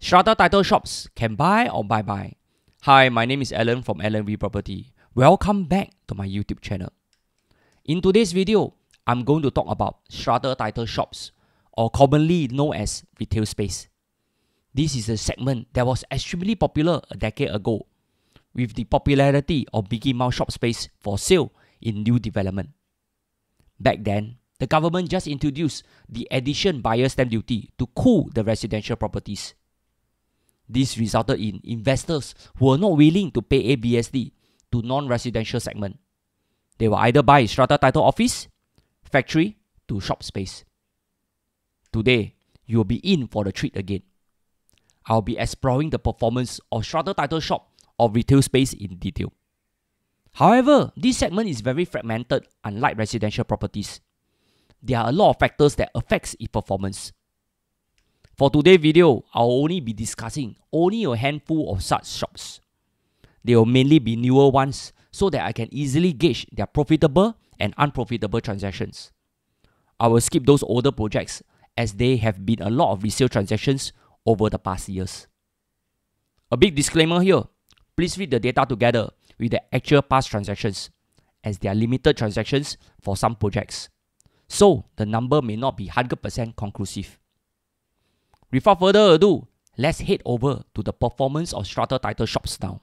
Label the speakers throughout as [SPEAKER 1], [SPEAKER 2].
[SPEAKER 1] Strata title shops can buy or bye-bye. Hi, my name is Alan from Alan V Property. Welcome back to my YouTube channel. In today's video, I'm going to talk about strata title shops, or commonly known as retail space. This is a segment that was extremely popular a decade ago, with the popularity of Mickey Mouse shop space for sale in new development. Back then, the government just introduced the addition buyer stamp duty to cool the residential properties. This resulted in investors who were not willing to pay ABSD to non-residential segment. They will either buy strata title office, factory to shop space. Today, you will be in for the treat again. I'll be exploring the performance of strata title shop or retail space in detail. However, this segment is very fragmented, unlike residential properties. There are a lot of factors that affect its performance. For today's video, I'll only be discussing only a handful of such shops. They will mainly be newer ones so that I can easily gauge their profitable and unprofitable transactions. I will skip those older projects as there have been a lot of resale transactions over the past years. A big disclaimer here, please read the data together with the actual past transactions, as there are limited transactions for some projects, so the number may not be 100% conclusive. Without further ado, let's head over to the performance of strata title shops now.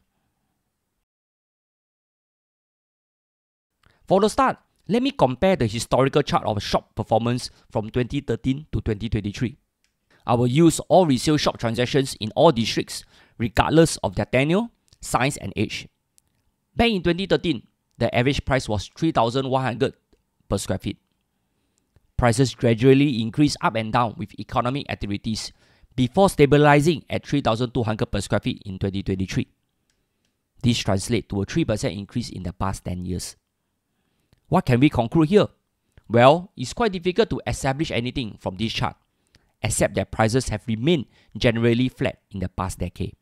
[SPEAKER 1] For the start, let me compare the historical chart of shop performance from 2013 to 2023. I will use all resale shop transactions in all districts, regardless of their tenure, size and age. Back in 2013, the average price was 3,100 per square feet. Prices gradually increased up and down with economic activities before stabilizing at 3,200 per square feet in 2023. This translates to a 3% increase in the past 10 years. What can we conclude here? Well, it's quite difficult to establish anything from this chart, except that prices have remained generally flat in the past decade.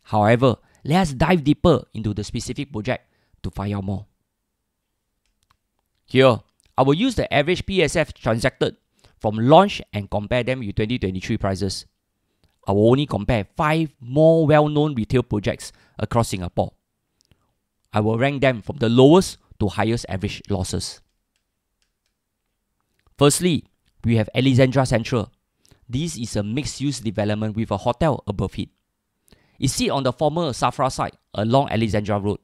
[SPEAKER 1] However, let's dive deeper into the specific project to find out more. Here, I will use the average PSF transacted from launch and compare them with 2023 prices. I will only compare 5 more well-known retail projects across Singapore. I will rank them from the lowest to highest average losses. Firstly, we have Alexandra Central. This is a mixed-use development with a hotel above it. It sits on the former Safra site along Alexandra Road.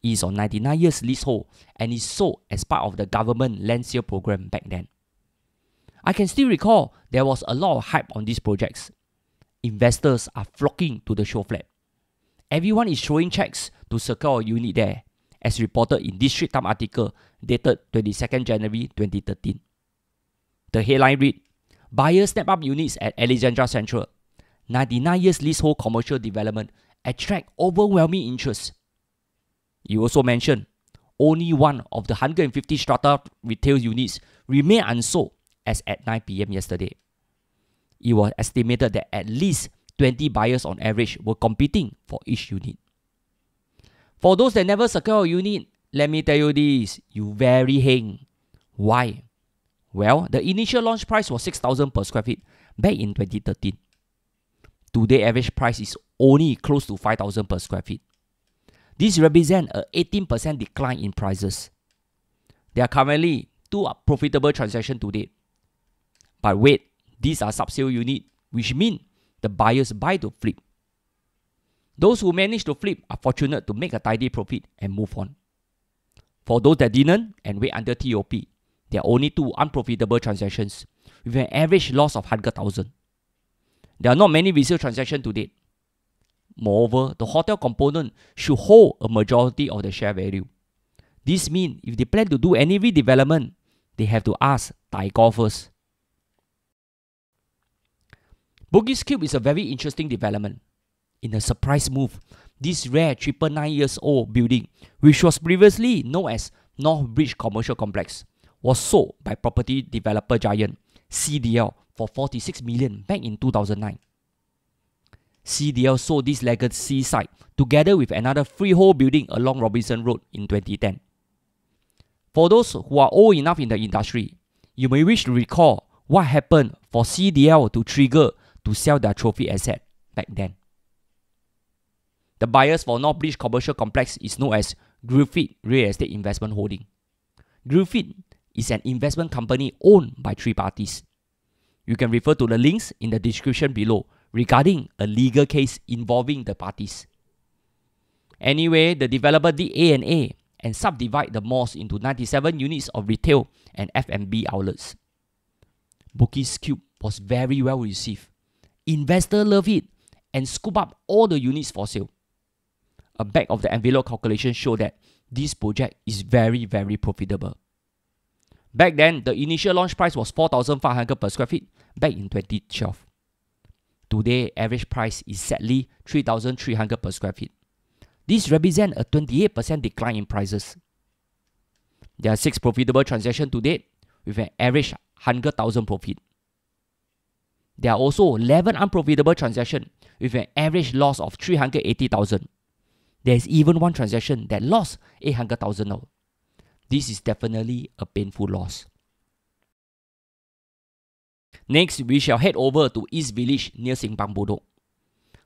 [SPEAKER 1] It is on 99 years leasehold and is sold as part of the government land sale program back then. I can still recall there was a lot of hype on these projects. Investors are flocking to the show flat. Everyone is throwing checks to secure a unit there, as reported in this Straits Times article dated 22nd January 2013. The headline read, "Buyers snap up units at Alexandra Central. 99 years leasehold commercial development attract overwhelming interest." You also mentioned, only one of the 150 strata retail units remain unsold as at 9 PM yesterday. It was estimated that at least 20 buyers on average were competing for each unit. For those that never secure a unit, let me tell you this, you very heng. Why? Well, the initial launch price was 6,000 per square feet back in 2013. Today, average price is only close to 5,000 per square feet. This represents an 18% decline in prices. There are currently 2 profitable transactions to date. But wait, these are subsale units, which means the buyers buy to flip. Those who manage to flip are fortunate to make a tidy profit and move on. For those that didn't and wait until TOP, there are only 2 unprofitable transactions with an average loss of 100,000. There are not many resale transactions to date. Moreover, the hotel component should hold a majority of the share value. This means if they plan to do any redevelopment, they have to ask Taiko first. Bogus Cube is a very interesting development. In a surprise move, this rare 999 years old building, which was previously known as North Bridge Commercial Complex, was sold by property developer giant CDL for 46 million back in 2009. CDL sold this legacy site together with another freehold building along Robinson Road in 2010. For those who are old enough in the industry, you may wish to recall what happened for CDL to trigger to sell their trophy asset back then. The buyers for North Beach Commercial Complex is known as Griffith Real Estate Investment Holding. Griffith is an investment company owned by 3 parties. You can refer to the links in the description below regarding a legal case involving the parties. Anyway, the developer did A&A and subdivide the malls into 97 units of retail and F&B outlets. Bugis Cube was very well received. Investors love it and scoop up all the units for sale. A back of the envelope calculation show that this project is very profitable. Back then, the initial launch price was 4,500 per square feet back in 2012. Today, average price is sadly 3,300 per square feet. This represents a 28% decline in prices. There are 6 profitable transactions to date with an average 100,000 profit. There are also 11 unprofitable transactions with an average loss of 380,000. There is even one transaction that lost 800,000. This is definitely a painful loss. Next, we shall head over to East Village near Simpang Bodok.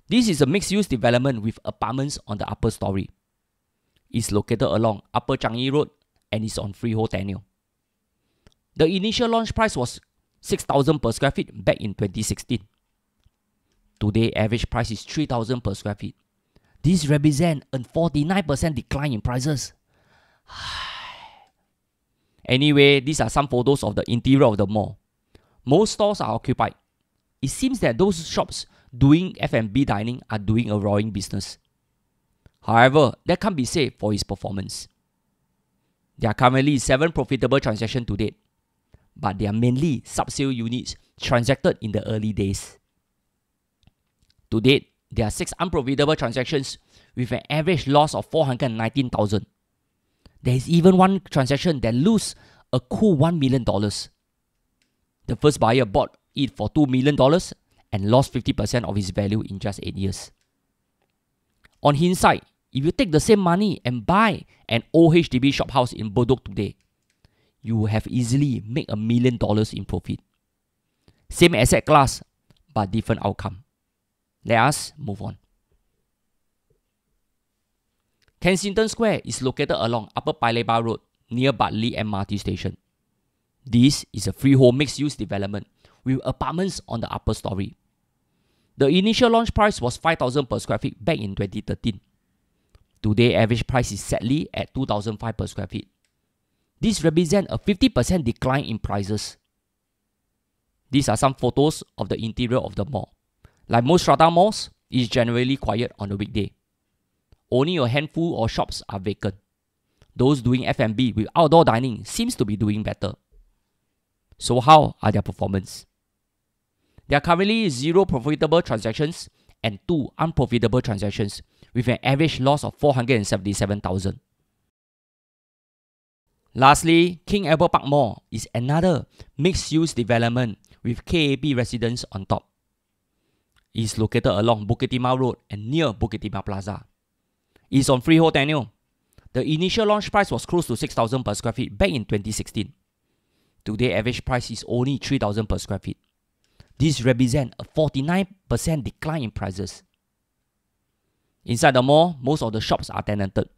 [SPEAKER 1] This is a mixed-use development with apartments on the upper story. It's located along Upper Changi Road and is on freehold tenure. The initial launch price was 6,000 per square feet back in 2016. Today, average price is 3,000 per square feet. This represents a 49% decline in prices. Anyway, these are some photos of the interior of the mall. Most stores are occupied. It seems that those shops doing F&B dining are doing a roaring business. However, that can't be said for its performance. There are currently 7 profitable transactions to date, but they are mainly sub-sale units transacted in the early days. To date, there are 6 unprofitable transactions with an average loss of 419,000. There is even one transaction that loses a cool $1 million. The first buyer bought it for $2 million and lost 50% of its value in just 8 years. On hindsight, if you take the same money and buy an old HDB shophouse in Bodok today, you will have easily made $1 million in profit. Same asset class, but different outcome. Let us move on. Kensington Square is located along Upper Paya Lebar Road near Bartley MRT station. This is a freehold mixed-use development with apartments on the upper story. The initial launch price was 5,000 per square feet back in 2013. Today, average price is sadly at 2,005 per square feet. This represents a 50% decline in prices. These are some photos of the interior of the mall. Like most Strata malls, it is generally quiet on the weekday. Only a handful of shops are vacant. Those doing F&B with outdoor dining seems to be doing better. So how are their performance? There are currently 0 profitable transactions and 2 unprofitable transactions with an average loss of 477,000. Lastly, King Albert Park Mall is another mixed-use development with KAP residents on top. It is located along Bukit Timah Road and near Bukit Timah Plaza. It is on freehold tenure. The initial launch price was close to 6,000 per square feet back in 2016. Today, average price is only 3,000 per square feet. This represents a 49% decline in prices. Inside the mall, most of the shops are tenanted.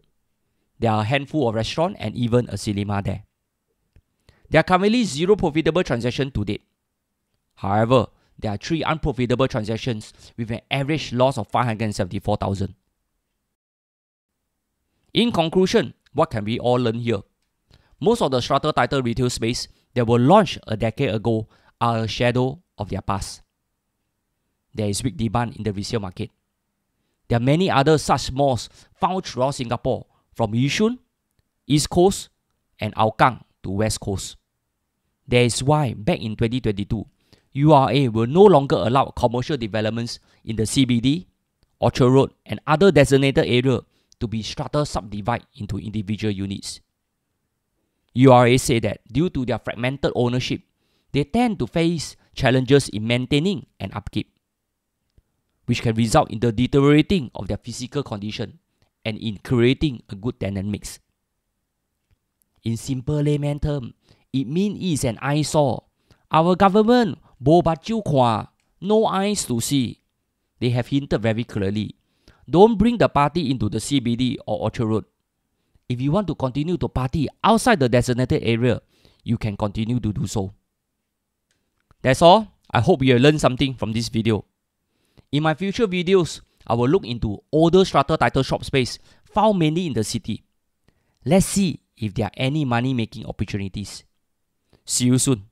[SPEAKER 1] There are a handful of restaurants and even a cinema there. There are currently 0 profitable transactions to date. However, there are 3 unprofitable transactions with an average loss of 574,000. In conclusion, what can we all learn here? Most of the Strata title retail space that were launched a decade ago are a shadow of their past. There is weak demand in the resale market. There are many other such malls found throughout Singapore, from Yishun, East Coast, and Hougang to West Coast. That is why, back in 2022, URA will no longer allow commercial developments in the CBD, Orchard Road, and other designated areas to be strata subdivided into individual units. URA said that due to their fragmented ownership, they tend to face challenges in maintaining and upkeep, which can result in the deteriorating of their physical condition and in creating a good tenant mix. In simple layman terms, it means it's an eyesore. Our government bo ba jiu kwa, No eyes to see. They have hinted very clearly. Don't bring the party into the CBD or Orchard Road. If you want to continue to party outside the designated area, you can continue to do so. That's all. I hope you have learned something from this video. In my future videos, I will look into older strata title shop space found mainly in the city. Let's see if there are any money-making opportunities. See you soon.